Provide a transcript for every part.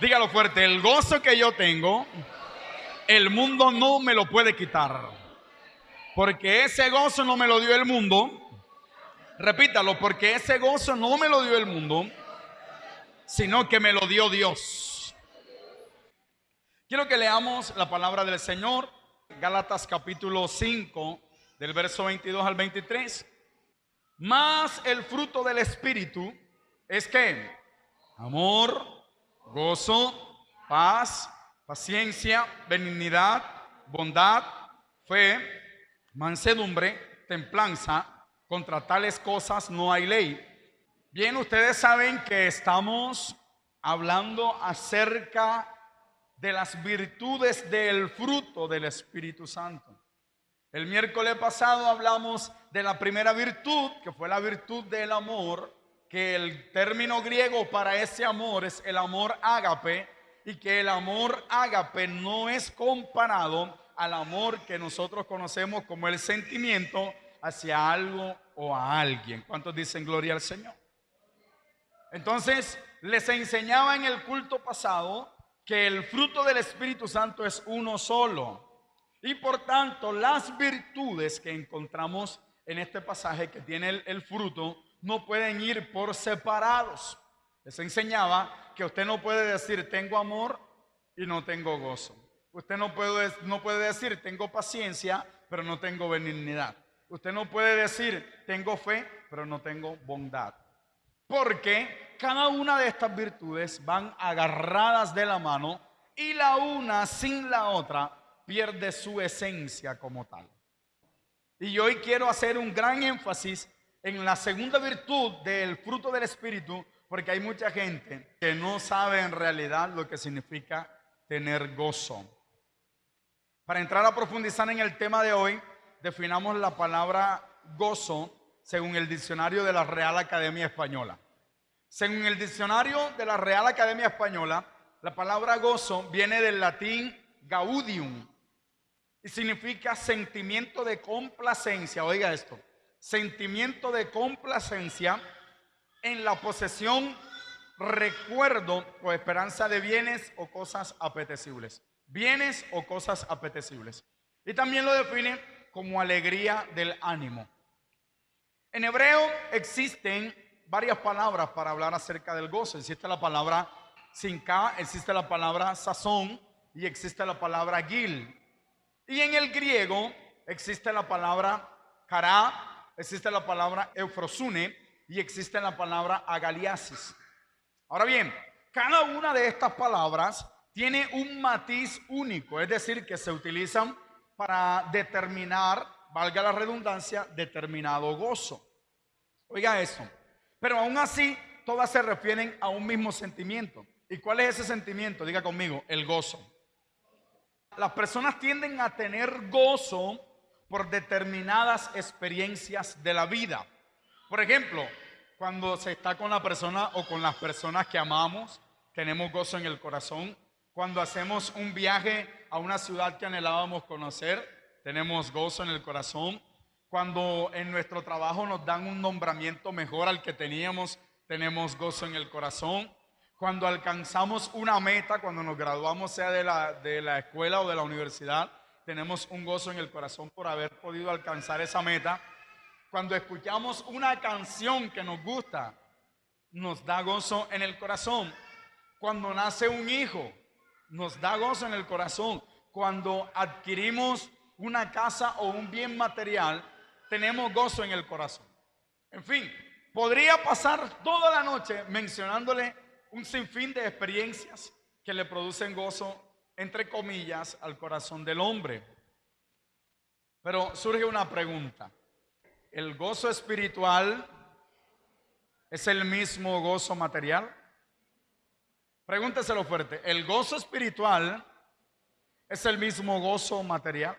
Dígalo fuerte, el gozo que yo tengo, el mundo no me lo puede quitar. Porque ese gozo no me lo dio el mundo. Repítalo, porque ese gozo no me lo dio el mundo, sino que me lo dio Dios. Quiero que leamos la palabra del Señor, Gálatas capítulo 5, del verso 22 al 23. Mas el fruto del Espíritu es que amor, gozo, paz, paciencia, benignidad, bondad, fe, mansedumbre, templanza. Contra tales cosas no hay ley. Bien, ustedes saben que estamos hablando acerca de las virtudes del fruto del Espíritu Santo. El miércoles pasado hablamos de la primera virtud, que fue la virtud del amor, que el término griego para ese amor es el amor ágape, y que el amor ágape no es comparado al amor que nosotros conocemos como el sentimiento hacia algo o a alguien. ¿Cuántos dicen gloria al Señor? Entonces, les enseñaba en el culto pasado que el fruto del Espíritu Santo es uno solo. Y por tanto, las virtudes que encontramos en este pasaje que tiene el fruto no pueden ir por separados. Les enseñaba que usted no puede decir tengo amor y no tengo gozo. Usted no puede decir tengo paciencia, pero no tengo benignidad. Usted no puede decir tengo fe, pero no tengo bondad. Porque cada una de estas virtudes van agarradas de la mano y la una sin la otra pierde su esencia como tal. Y hoy quiero hacer un gran énfasis en la segunda virtud del fruto del Espíritu, porque hay mucha gente que no sabe en realidad lo que significa tener gozo. Para entrar a profundizar en el tema de hoy, definamos la palabra gozo según el diccionario de la Real Academia Española. Según el diccionario de la Real Academia Española, la palabra gozo viene del latín gaudium y significa sentimiento de complacencia. Oiga esto, sentimiento de complacencia en la posesión, recuerdo o esperanza de bienes o cosas apetecibles. Bienes o cosas apetecibles. Y también lo define como alegría del ánimo. En hebreo existen varias palabras para hablar acerca del gozo. Existe la palabra sinká, existe la palabra sazón y existe la palabra gil. Y en el griego existe la palabra kará, existe la palabra eufrosune y existe la palabra agaliasis. Ahora bien, cada una de estas palabras tiene un matiz único, es decir, que se utilizan para determinar, valga la redundancia, determinado gozo. Oiga eso. Pero aún así, todas se refieren a un mismo sentimiento. ¿Y cuál es ese sentimiento? Diga conmigo, el gozo. Las personas tienden a tener gozo por determinadas experiencias de la vida. Por ejemplo, cuando se está con la persona o con las personas que amamos, tenemos gozo en el corazón. Cuando hacemos un viaje a una ciudad que anhelábamos conocer, tenemos gozo en el corazón. Cuando en nuestro trabajo nos dan un nombramiento mejor al que teníamos, tenemos gozo en el corazón. Cuando alcanzamos una meta, cuando nos graduamos, sea de la escuela o de la universidad, tenemos un gozo en el corazón por haber podido alcanzar esa meta. Cuando escuchamos una canción que nos gusta, nos da gozo en el corazón. Cuando nace un hijo, nos da gozo en el corazón. Cuando adquirimos una casa o un bien material, tenemos gozo en el corazón. En fin, podría pasar toda la noche mencionándole un sinfín de experiencias que le producen gozo, entre comillas, al corazón del hombre. Pero surge una pregunta. ¿El gozo espiritual es el mismo gozo material? Pregúnteselo fuerte. ¿El gozo espiritual es el mismo gozo material?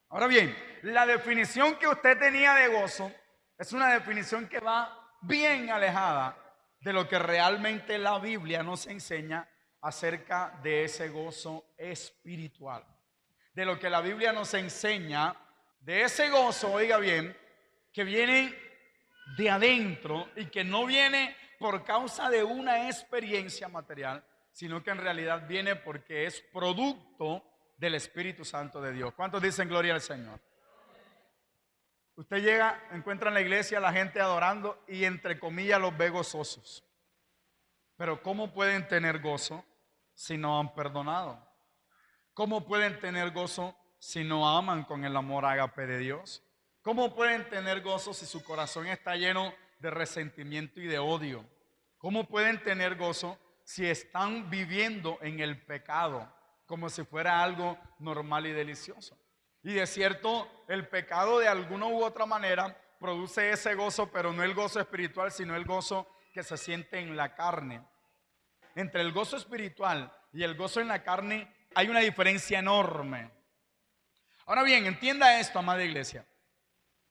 Ahora bien, la definición que usted tenía de gozo es una definición que va bien alejada de lo que realmente la Biblia nos enseña acerca de ese gozo espiritual. De lo que la Biblia nos enseña de ese gozo, oiga bien, que viene de adentro y que no viene por causa de una experiencia material, sino que en realidad viene porque es producto del Espíritu Santo de Dios. ¿Cuántos dicen gloria al Señor? Usted llega, encuentra en la iglesia a la gente adorando y entre comillas los ve gozosos. Pero ¿cómo pueden tener gozo si no han perdonado? ¿Cómo pueden tener gozo si no aman con el amor ágape de Dios? ¿Cómo pueden tener gozo si su corazón está lleno de resentimiento y de odio? ¿Cómo pueden tener gozo si están viviendo en el pecado como si fuera algo normal y delicioso? Y de cierto, el pecado de alguna u otra manera produce ese gozo, pero no el gozo espiritual, sino el gozo que se siente en la carne. Entre el gozo espiritual y el gozo en la carne hay una diferencia enorme. Ahora bien, entienda esto, amada iglesia.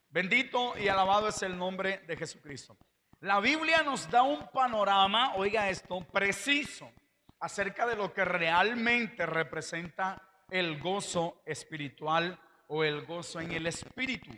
Bendito y alabado es el nombre de Jesucristo. La Biblia nos da un panorama, oiga esto, preciso acerca de lo que realmente representa el gozo espiritual o el gozo en el espíritu.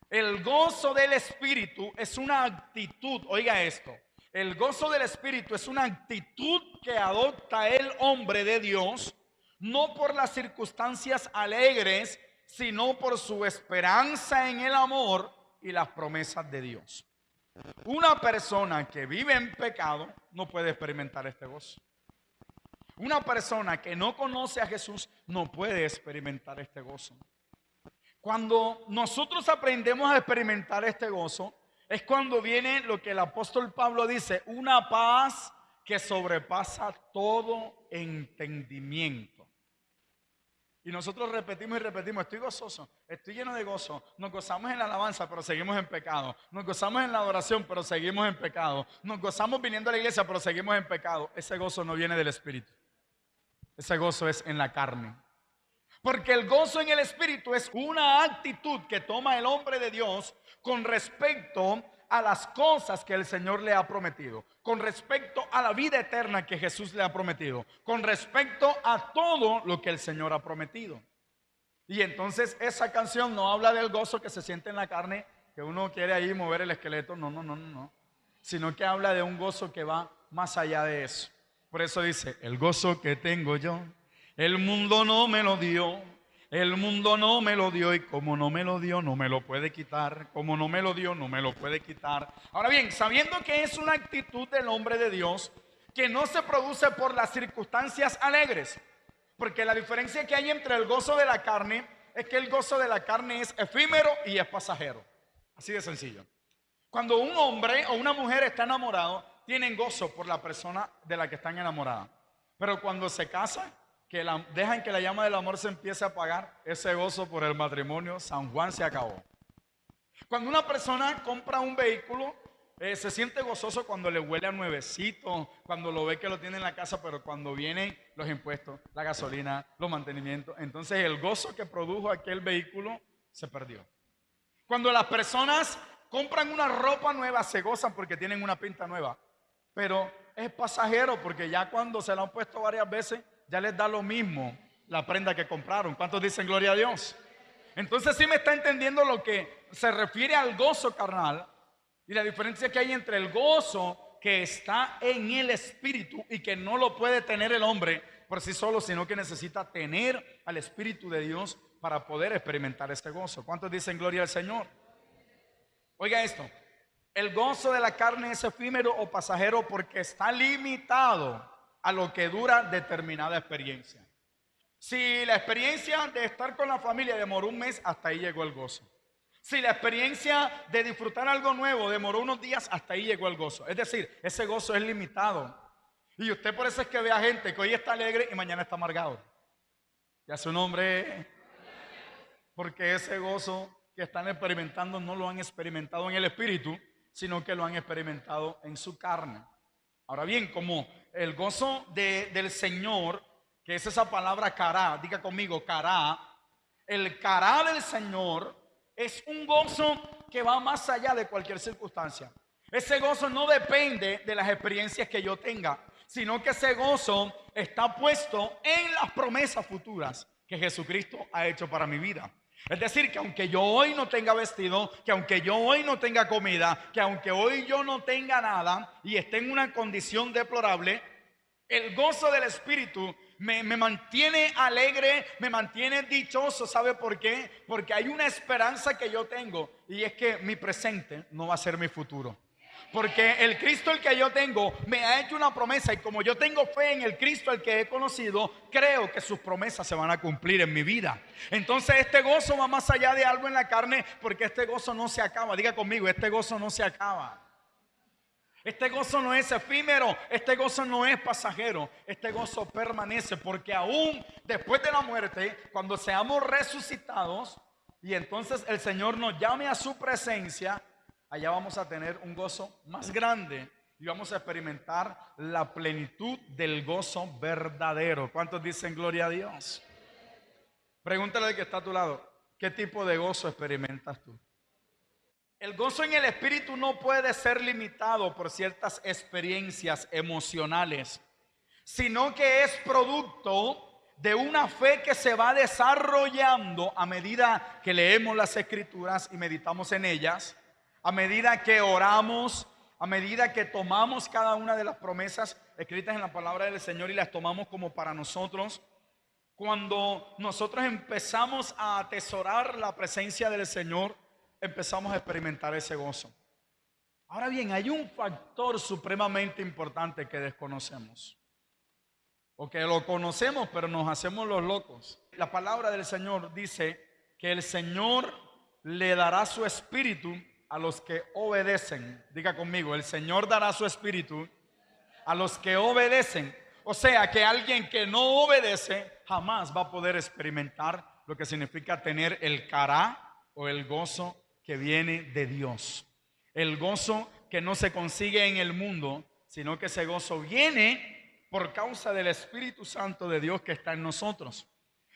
El gozo del espíritu es una actitud, oiga esto, el gozo del espíritu es una actitud que adopta el hombre de Dios, no por las circunstancias alegres, sino por su esperanza en el amor y las promesas de Dios. Una persona que vive en pecado no puede experimentar este gozo. Una persona que no conoce a Jesús no puede experimentar este gozo. Cuando nosotros aprendemos a experimentar este gozo, es cuando viene lo que el apóstol Pablo dice, una paz que sobrepasa todo entendimiento. Y nosotros repetimos y repetimos, estoy gozoso, estoy lleno de gozo. Nos gozamos en la alabanza, pero seguimos en pecado. Nos gozamos en la adoración, pero seguimos en pecado. Nos gozamos viniendo a la iglesia, pero seguimos en pecado. Ese gozo no viene del Espíritu. Ese gozo es en la carne. Porque el gozo en el Espíritu es una actitud que toma el hombre de Dios con respecto a las cosas que el Señor le ha prometido, con respecto a la vida eterna que Jesús le ha prometido, con respecto a todo lo que el Señor ha prometido. Y entonces esa canción no habla del gozo que se siente en la carne, que uno quiere ahí mover el esqueleto, no, sino que habla de un gozo que va más allá de eso. Por eso dice, el gozo que tengo yo, el mundo no me lo dio. El mundo no me lo dio y como no me lo dio, no me lo puede quitar. Como no me lo dio, no me lo puede quitar. Ahora bien, sabiendo que es una actitud del hombre de Dios que no se produce por las circunstancias alegres. Porque la diferencia que hay entre el gozo de la carne es que el gozo de la carne es efímero y es pasajero. Así de sencillo. Cuando un hombre o una mujer está enamorado, tienen gozo por la persona de la que están enamoradas. Pero cuando se casan, que dejan que la llama del amor se empiece a apagar, ese gozo por el matrimonio, San Juan se acabó. Cuando una persona compra un vehículo, se siente gozoso cuando le huele a nuevecito, cuando lo ve que lo tiene en la casa, pero cuando vienen los impuestos, la gasolina, los mantenimientos, entonces el gozo que produjo aquel vehículo se perdió. Cuando las personas compran una ropa nueva, se gozan porque tienen una pinta nueva, pero es pasajero porque ya cuando se la han puesto varias veces, ya les da lo mismo la prenda que compraron. ¿Cuántos dicen gloria a Dios? Entonces sí me está entendiendo lo que se refiere al gozo carnal y la diferencia que hay entre el gozo que está en el Espíritu y que no lo puede tener el hombre por sí solo, sino que necesita tener al Espíritu de Dios para poder experimentar este gozo. ¿Cuántos dicen gloria al Señor? Oiga esto, el gozo de la carne es efímero o pasajero porque está limitado a lo que dura determinada experiencia. Si la experiencia de estar con la familia demoró un mes, hasta ahí llegó el gozo. Si la experiencia de disfrutar algo nuevo demoró unos días, hasta ahí llegó el gozo. Es decir, ese gozo es limitado. Y usted por eso es que ve a gente que hoy está alegre y mañana está amargado. Ya su nombre, porque ese gozo que están experimentando no lo han experimentado en el espíritu, sino que lo han experimentado en su carne. Ahora bien, como el gozo del Señor, que es esa palabra cará, diga conmigo cará, el cará del Señor es un gozo que va más allá de cualquier circunstancia. Ese gozo no depende de las experiencias que yo tenga, sino que ese gozo está puesto en las promesas futuras que Jesucristo ha hecho para mi vida. Es decir, que aunque yo hoy no tenga vestido, que aunque yo hoy no tenga comida, que aunque hoy yo no tenga nada y esté en una condición deplorable, El gozo del Espíritu me mantiene alegre, me mantiene dichoso. ¿Sabe por qué? Porque hay una esperanza que yo tengo, y es que mi presente no va a ser mi futuro. Porque el Cristo el que yo tengo me ha hecho una promesa, y como yo tengo fe en el Cristo el que he conocido, creo que sus promesas se van a cumplir en mi vida. Entonces este gozo va más allá de algo en la carne, porque este gozo no se acaba. Diga conmigo, este gozo no se acaba. Este gozo no es efímero, este gozo no es pasajero, este gozo permanece, porque aún después de la muerte, cuando seamos resucitados y entonces el Señor nos llame a su presencia, allá vamos a tener un gozo más grande y vamos a experimentar la plenitud del gozo verdadero. ¿Cuántos dicen gloria a Dios? Pregúntale al que está a tu lado, ¿qué tipo de gozo experimentas tú? El gozo en el Espíritu no puede ser limitado por ciertas experiencias emocionales, sino que es producto de una fe que se va desarrollando a medida que leemos las Escrituras y meditamos en ellas, a medida que oramos, a medida que tomamos cada una de las promesas escritas en la palabra del Señor y las tomamos como para nosotros. Cuando nosotros empezamos a atesorar la presencia del Señor, empezamos a experimentar ese gozo. Ahora bien, hay un factor supremamente importante que desconocemos, o que lo conocemos pero nos hacemos los locos. La palabra del Señor dice que el Señor le dará su espíritu a los que obedecen. Diga conmigo, el Señor dará su espíritu a los que obedecen. O sea que alguien que no obedece jamás va a poder experimentar lo que significa tener el cará o el gozo que viene de Dios. El gozo que no se consigue en el mundo, sino que ese gozo viene por causa del Espíritu Santo de Dios que está en nosotros.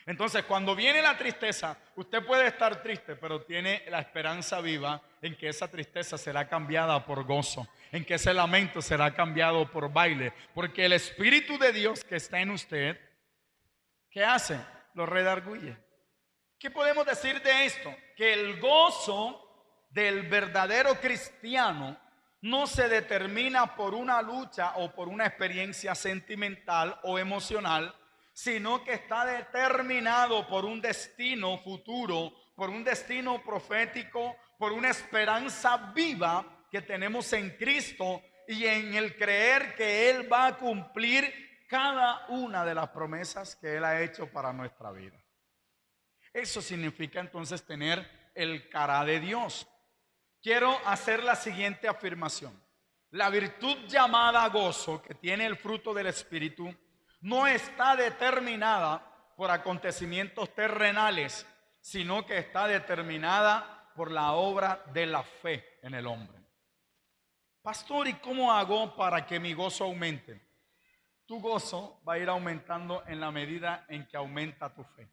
Entonces, cuando viene la tristeza, usted puede estar triste, pero tiene la esperanza viva en que esa tristeza será cambiada por gozo, en que ese lamento será cambiado por baile, porque el Espíritu de Dios que está en usted, ¿qué hace? Lo redarguye. ¿Qué podemos decir de esto? Que el gozo del verdadero cristiano no se determina por una lucha o por una experiencia sentimental o emocional, sino que está determinado por un destino futuro, por un destino profético, por una esperanza viva que tenemos en Cristo y en el creer que Él va a cumplir cada una de las promesas que Él ha hecho para nuestra vida. Eso significa entonces tener el cará de Dios. Quiero hacer la siguiente afirmación. La virtud llamada gozo, que tiene el fruto del Espíritu, no está determinada por acontecimientos terrenales, sino que está determinada por la obra de la fe en el hombre. Pastor, ¿y cómo hago para que mi gozo aumente? Tu gozo va a ir aumentando en la medida en que aumenta tu fe.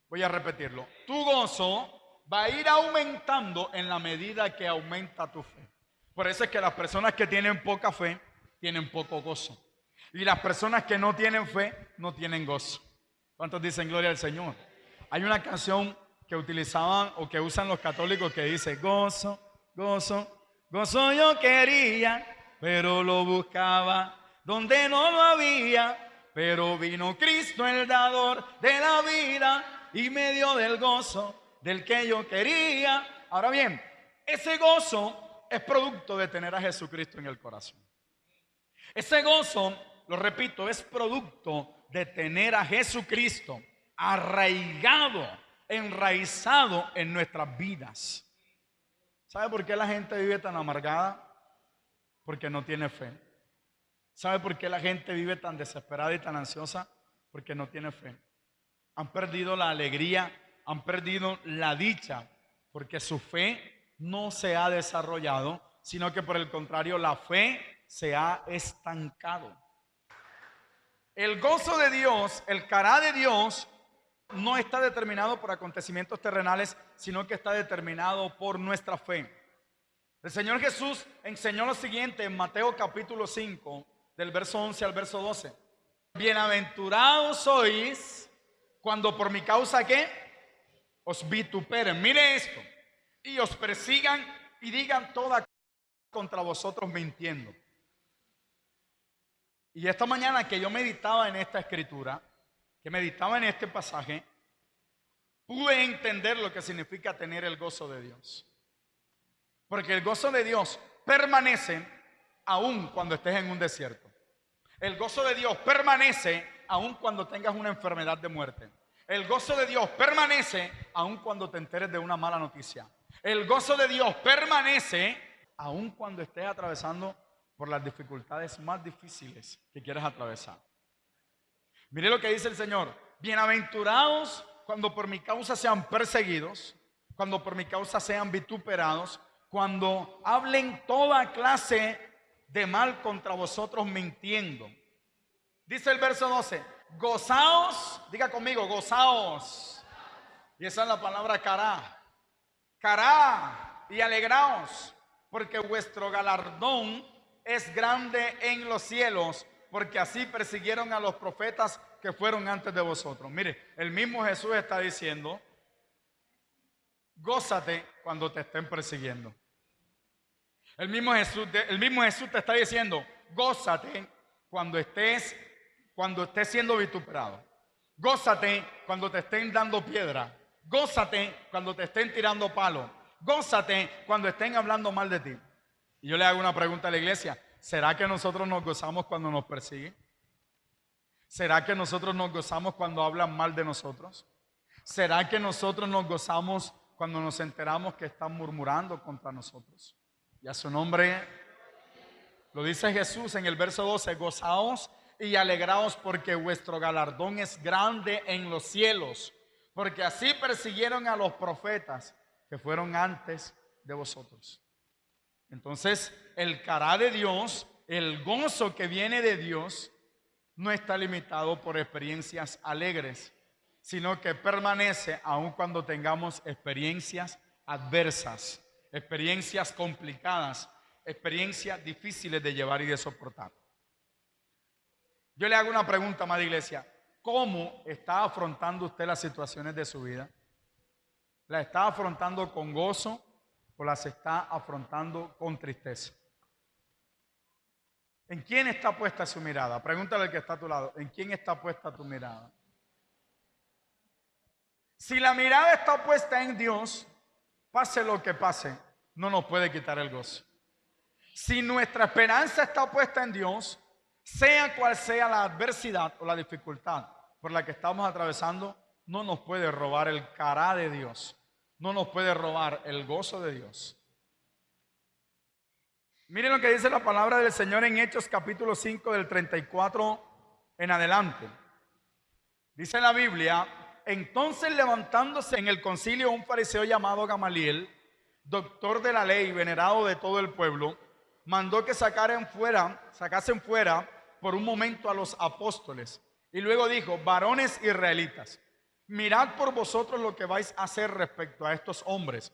Voy a repetirlo. Tu gozo va a ir aumentando en la medida que aumenta tu fe. Por eso es que las personas que tienen poca fe tienen poco gozo. Y las personas que no tienen fe no tienen gozo. ¿Cuántos dicen gloria al Señor? Hay una canción que utilizaban o que usan los católicos que dice: gozo, gozo, gozo yo quería, pero lo buscaba donde no lo había. Pero vino Cristo el dador de la vida y me dio del gozo del que yo quería. Ahora bien, ese gozo es producto de tener a Jesucristo en el corazón. Ese gozo, lo repito, es producto de tener a Jesucristo arraigado, enraizado en nuestras vidas. ¿Sabe por qué la gente vive tan amargada? Porque no tiene fe. ¿Sabe por qué la gente vive tan desesperada y tan ansiosa? Porque no tiene fe. Han perdido la alegría, han perdido la dicha, porque su fe no se ha desarrollado, sino que por el contrario la fe se ha estancado. El gozo de Dios, el cará de Dios, no está determinado por acontecimientos terrenales, sino que está determinado por nuestra fe. El Señor Jesús enseñó lo siguiente en Mateo capítulo 5, del verso 11 al verso 12. Bienaventurados sois cuando por mi causa, ¿qué? Os vituperen. Mire esto. Y os persigan y digan toda contra vosotros mintiendo. Y esta mañana que yo meditaba en esta escritura, que meditaba en este pasaje, pude entender lo que significa tener el gozo de Dios. Porque el gozo de Dios permanece aún cuando estés en un desierto. El gozo de Dios permanece aún cuando tengas una enfermedad de muerte. El gozo de Dios permanece aún cuando te enteres de una mala noticia. El gozo de Dios permanece aún cuando estés atravesando por las dificultades más difíciles que quieras atravesar. Mire lo que dice el Señor: bienaventurados cuando por mi causa sean perseguidos, cuando por mi causa sean vituperados, cuando hablen toda clase de mal contra vosotros mintiendo. Dice el verso 12: gozaos, diga conmigo, gozaos. Y esa es la palabra cará. Cará, y alegraos, porque vuestro galardón es grande en los cielos, porque así persiguieron a los profetas que fueron antes de vosotros. Mire, el mismo Jesús está diciendo: gózate cuando te estén persiguiendo. El mismo Jesús te está diciendo: gózate cuando estés siendo vituperado. Gózate cuando te estén dando piedra. Gózate cuando te estén tirando palo. Gózate cuando estén hablando mal de ti. Y yo le hago una pregunta a la iglesia: ¿será que nosotros nos gozamos cuando nos persiguen? ¿Será que nosotros nos gozamos cuando hablan mal de nosotros? ¿Será que nosotros nos gozamos cuando nos enteramos que están murmurando contra nosotros? Y a su nombre lo dice Jesús en el verso 12: gozaos y alegraos, porque vuestro galardón es grande en los cielos, porque así persiguieron a los profetas que fueron antes de vosotros. Entonces, el cará de Dios, el gozo que viene de Dios, no está limitado por experiencias alegres, sino que permanece aun cuando tengamos experiencias adversas, experiencias complicadas, experiencias difíciles de llevar y de soportar. Yo le hago una pregunta, amada iglesia: ¿cómo está afrontando usted las situaciones de su vida? ¿La está afrontando con gozo o las está afrontando con tristeza? ¿En quién está puesta su mirada? Pregúntale al que está a tu lado: ¿en quién está puesta tu mirada? Si la mirada está puesta en Dios, pase lo que pase, no nos puede quitar el gozo. Si nuestra esperanza está puesta en Dios, sea cual sea la adversidad o la dificultad por la que estamos atravesando, no nos puede robar el cará de Dios, no nos puede robar el gozo de Dios. Miren lo que dice la palabra del Señor en Hechos capítulo 5 del 34 en adelante. Dice la Biblia: entonces, levantándose en el concilio un fariseo llamado Gamaliel, doctor de la ley, venerado de todo el pueblo, mandó que sacasen fuera por un momento a los apóstoles, y luego dijo: varones israelitas, mirad por vosotros lo que vais a hacer respecto a estos hombres,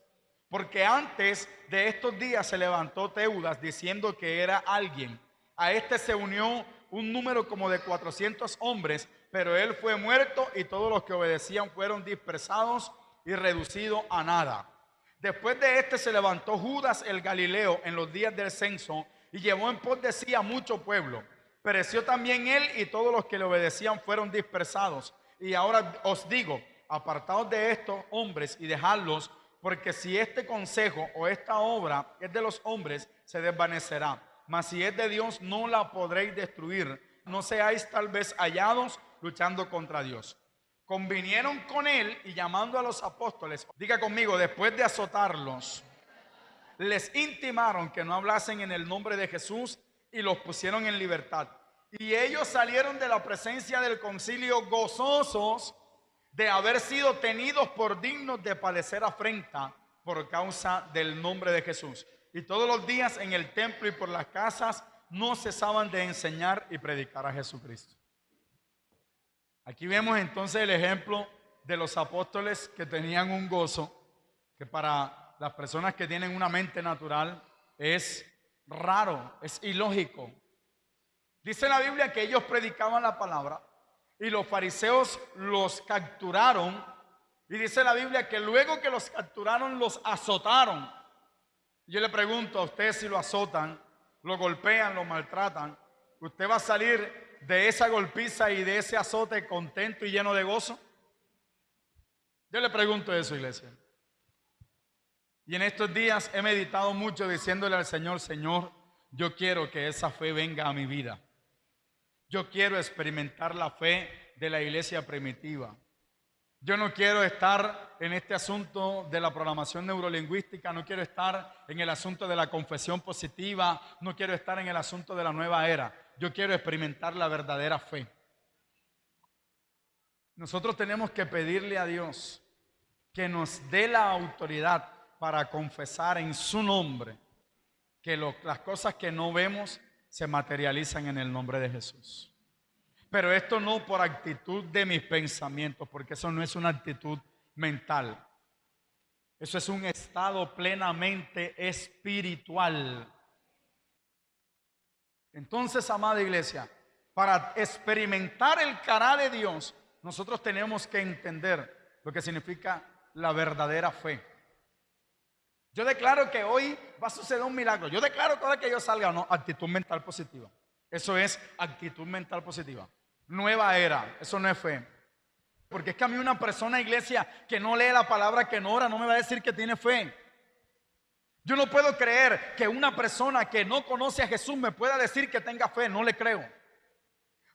porque antes de estos días se levantó Teudas diciendo que era alguien. A este se unió un número como de 400 hombres, pero él fue muerto y todos los que obedecían fueron dispersados y reducidos a nada. Después de este se levantó Judas el Galileo en los días del censo y llevó en pos de sí a mucho pueblo. Pereció también él y todos los que le obedecían fueron dispersados. Y ahora os digo: apartaos de estos hombres y dejadlos, porque si este consejo o esta obra es de los hombres, se desvanecerá. Mas si es de Dios, no la podréis destruir. No seáis tal vez hallados luchando contra Dios. Convinieron con él y llamando a los apóstoles, diga conmigo, después de azotarlos, les intimaron que no hablasen en el nombre de Jesús y los pusieron en libertad. Y ellos salieron de la presencia del concilio gozosos de haber sido tenidos por dignos de padecer afrenta por causa del nombre de Jesús. Y todos los días en el templo y por las casas no cesaban de enseñar y predicar a Jesucristo. Aquí vemos entonces el ejemplo de los apóstoles que tenían un gozo que para las personas que tienen una mente natural es raro, es ilógico. Dice la Biblia que ellos predicaban la palabra y los fariseos los capturaron, y dice la Biblia que luego que los capturaron los azotaron. Yo le pregunto a ustedes: si lo azotan, lo golpean, lo maltratan, ¿usted va a salir de esa golpiza y de ese azote contento y lleno de gozo? Yo le pregunto eso, iglesia. Y en estos días he meditado mucho diciéndole al Señor, Señor, yo quiero que esa fe venga a mi vida. Yo quiero experimentar la fe de la iglesia primitiva. Yo no quiero estar en este asunto de la programación neurolingüística, no quiero estar en el asunto de la confesión positiva, no quiero estar en el asunto de la nueva era. Yo quiero experimentar la verdadera fe. Nosotros tenemos que pedirle a Dios que nos dé la autoridad para confesar en su nombre que las cosas que no vemos se materializan en el nombre de Jesús. Pero esto no por actitud de mis pensamientos, porque eso no es una actitud mental. Eso es un estado plenamente espiritual. Entonces, amada iglesia, para experimentar el carácter de Dios, nosotros tenemos que entender lo que significa la verdadera fe. Yo declaro que hoy va a suceder un milagro. Yo declaro que ahora que yo salga, no, actitud mental positiva. Eso es actitud mental positiva. Nueva era, eso no es fe. Porque es que a mí una persona, iglesia, que no lee la palabra, que no ora, no me va a decir que tiene fe. Yo no puedo creer que una persona que no conoce a Jesús me pueda decir que tenga fe, no le creo.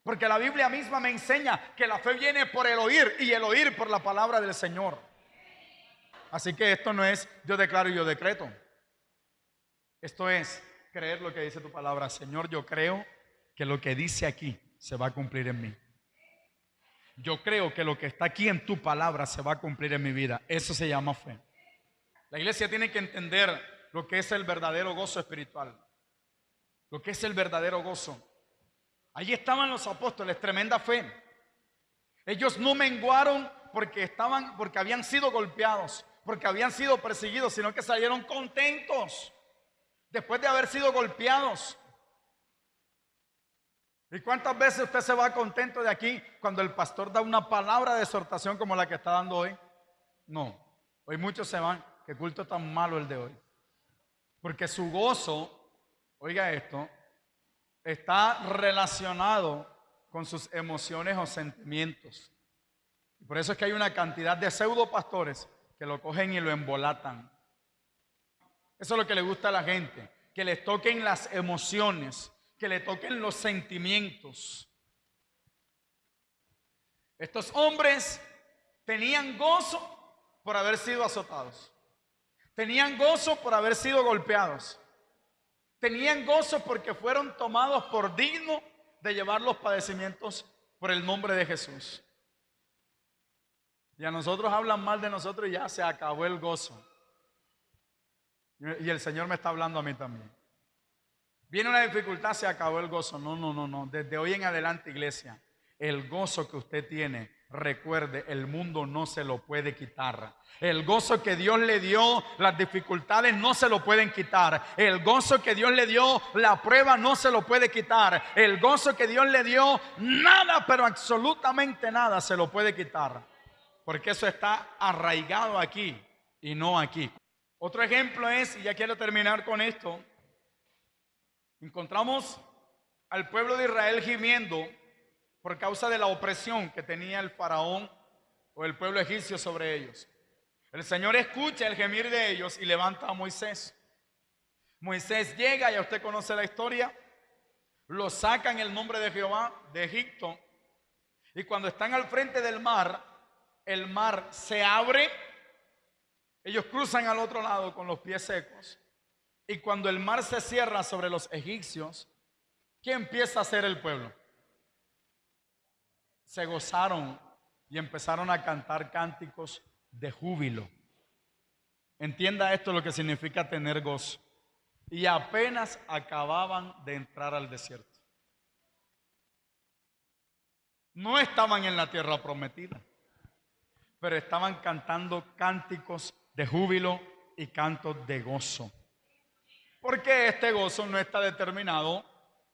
Porque la Biblia misma me enseña que la fe viene por el oír y el oír por la palabra del Señor. Así que esto no es yo declaro y yo decreto. Esto es creer lo que dice tu palabra. Señor, yo creo que lo que dice aquí se va a cumplir en mí. Yo creo que lo que está aquí en tu palabra se va a cumplir en mi vida. Eso se llama fe. La iglesia tiene que entender lo que es el verdadero gozo espiritual. Lo que es el verdadero gozo. Allí estaban los apóstoles, tremenda fe. Ellos no menguaron porque habían sido golpeados, porque habían sido perseguidos, sino que salieron contentos después de haber sido golpeados. ¿Y cuántas veces usted se va contento de aquí cuando el pastor da una palabra de exhortación como la que está dando hoy? No, hoy muchos se van. Qué culto tan malo el de hoy. Porque su gozo, oiga esto, está relacionado con sus emociones o sentimientos. Y por eso es que hay una cantidad de pseudo pastores que lo cogen y lo embolatan. Eso es lo que le gusta a la gente, que les toquen las emociones, que le toquen los sentimientos. Estos hombres tenían gozo por haber sido azotados. Tenían gozo por haber sido golpeados. Tenían gozo porque fueron tomados por dignos de llevar los padecimientos por el nombre de Jesús. Y a nosotros hablan mal de nosotros y ya se acabó el gozo. Y el Señor me está hablando a mí también. Viene una dificultad, se acabó el gozo. No. Desde hoy en adelante, iglesia, el gozo que usted tiene, recuerde, el mundo no se lo puede quitar. El gozo que Dios le dio, las dificultades no se lo pueden quitar. El gozo que Dios le dio, la prueba no se lo puede quitar. El gozo que Dios le dio, nada, pero absolutamente nada se lo puede quitar. Porque eso está arraigado aquí y no aquí. Otro ejemplo es, y ya quiero terminar con esto, encontramos al pueblo de Israel gimiendo por causa de la opresión que tenía el faraón o el pueblo egipcio sobre ellos. El Señor escucha el gemir de ellos y levanta a Moisés. Moisés llega, ya usted conoce la historia, lo saca en el nombre de Jehová de Egipto, y cuando están al frente del mar, el mar se abre, ellos cruzan al otro lado con los pies secos, y cuando el mar se cierra sobre los egipcios, ¿qué empieza a hacer el pueblo? Se gozaron y empezaron a cantar cánticos de júbilo. Entienda esto, lo que significa tener gozo. Y apenas acababan de entrar al desierto. No estaban en la tierra prometida, pero estaban cantando cánticos de júbilo y cantos de gozo. Porque este gozo no está determinado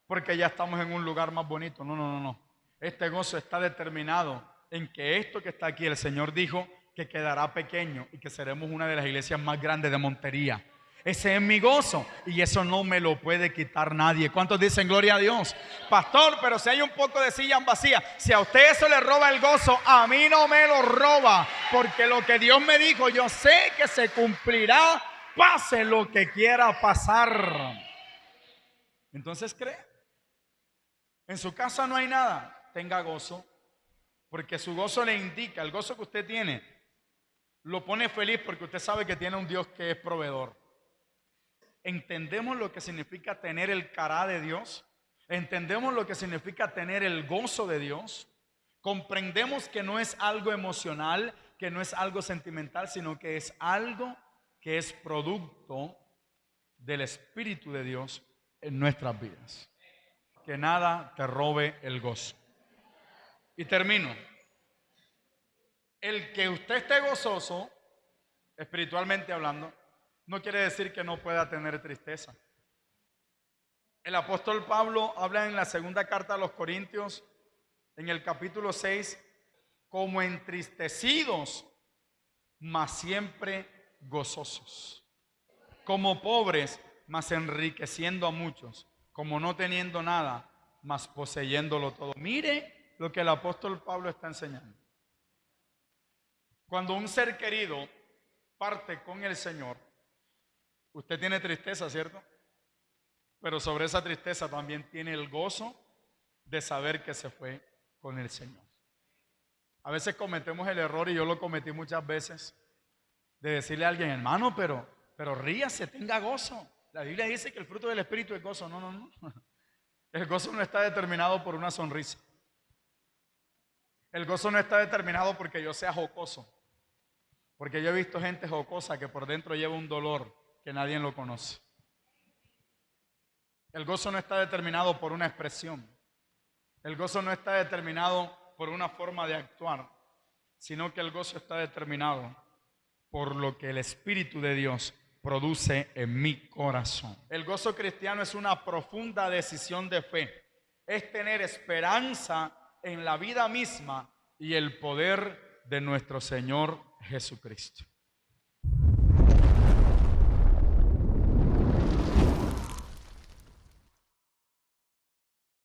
porque ya estamos en un lugar más bonito. No. Este gozo está determinado en que esto que está aquí, el Señor dijo que quedará pequeño y que seremos una de las iglesias más grandes de Montería. Ese es mi gozo y eso no me lo puede quitar nadie. ¿Cuántos dicen gloria a Dios? Pastor, pero si hay un poco de sillas vacías, si a usted eso le roba el gozo, a mí no me lo roba, porque lo que Dios me dijo, yo sé que se cumplirá, pase lo que quiera pasar. Entonces cree. En su casa no hay nada, tenga gozo, porque su gozo le indica, el gozo que usted tiene, lo pone feliz porque usted sabe que tiene un Dios que es proveedor. ¿Entendemos lo que significa tener el cará de Dios? ¿Entendemos lo que significa tener el gozo de Dios? ¿Comprendemos que no es algo emocional, que no es algo sentimental, sino que es algo que es producto del Espíritu de Dios en nuestras vidas? Que nada te robe el gozo. Y termino. El que usted esté gozoso, espiritualmente hablando, no quiere decir que no pueda tener tristeza. El apóstol Pablo habla en la segunda carta a los Corintios, en el capítulo 6, como entristecidos, mas siempre gozosos. Como pobres, mas enriqueciendo a muchos. Como no teniendo nada, mas poseyéndolo todo. Mire lo que el apóstol Pablo está enseñando. Cuando un ser querido parte con el Señor, usted tiene tristeza, ¿cierto? Pero sobre esa tristeza también tiene el gozo de saber que se fue con el Señor. A veces cometemos el error, y yo lo cometí muchas veces, de decirle a alguien, hermano, pero ríase, tenga gozo. La Biblia dice que el fruto del Espíritu es gozo. No. El gozo no está determinado por una sonrisa. El gozo no está determinado porque yo sea jocoso. Porque yo he visto gente jocosa que por dentro lleva un dolor que nadie lo conoce. El gozo no está determinado por una expresión. El gozo no está determinado por una forma de actuar, sino que el gozo está determinado por lo que el Espíritu de Dios produce en mi corazón. El gozo cristiano es una profunda decisión de fe. Es tener esperanza en la vida misma y el poder de nuestro Señor Jesucristo.